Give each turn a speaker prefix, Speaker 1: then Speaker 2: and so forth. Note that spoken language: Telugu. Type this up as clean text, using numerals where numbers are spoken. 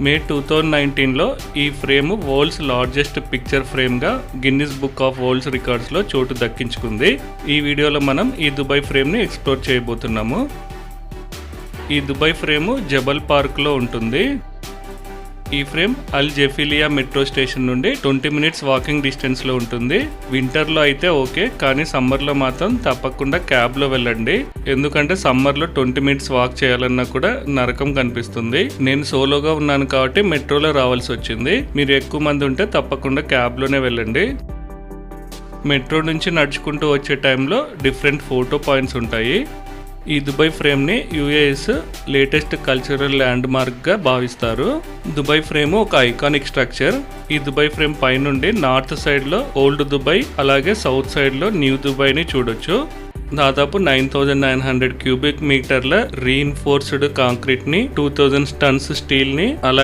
Speaker 1: మే 2019లో ఈ ఫ్రేమ్ వరల్డ్స్ లార్జెస్ట్ పిక్చర్ ఫ్రేమ్గా గిన్నిస్ బుక్ ఆఫ్ వరల్డ్స్ రికార్డ్స్లో చోటు దక్కించుకుంది. ఈ వీడియోలో మనం ఈ దుబాయ్ ఫ్రేమ్ని ఎక్స్ప్లోర్ చేయబోతున్నాము. ఈ దుబాయ్ ఫ్రేమ్ జబల్ పార్క్లో ఉంటుంది. ఈ ఫ్రేమ్ అల్ జెఫిలియా మెట్రో స్టేషన్ నుండి 20 మినిట్స్ వాకింగ్ డిస్టెన్స్లో ఉంటుంది. వింటర్లో అయితే ఓకే, కానీ సమ్మర్లో మాత్రం తప్పకుండా క్యాబ్లో వెళ్ళండి. ఎందుకంటే సమ్మర్లో 20 మినిట్స్ వాక్ చేయాలన్నా కూడా నరకం కనిపిస్తుంది. నేను సోలోగా ఉన్నాను కాబట్టి మెట్రోలో రావాల్సి వచ్చింది. మీరు ఎక్కువ మంది ఉంటే తప్పకుండా క్యాబ్లోనే వెళ్ళండి. మెట్రో నుంచి నడుచుకుంటూ వచ్చే టైంలో డిఫరెంట్ ఫోటో పాయింట్స్ ఉంటాయి. ఈ దుబాయ్ ఫ్రేమ్ని యుఏఎస్ లేటెస్ట్ కల్చరల్ ల్యాండ్ మార్క్గా భావిస్తారు. దుబాయ్ ఫ్రేమ్ ఒక ఐకానిక్ స్ట్రక్చర్. ఈ దుబాయ్ ఫ్రేమ్ పైనుండి నార్త్ సైడ్లో ఓల్డ్ దుబాయ్, అలాగే సౌత్ సైడ్లో న్యూ దుబాయ్ని చూడొచ్చు. దాదాపు 9,900 క్యూబిక్ మీటర్ల రీఇన్ఫోర్స్డ్ కాంక్రీట్ని, 2000 టన్స్ స్టీల్ని,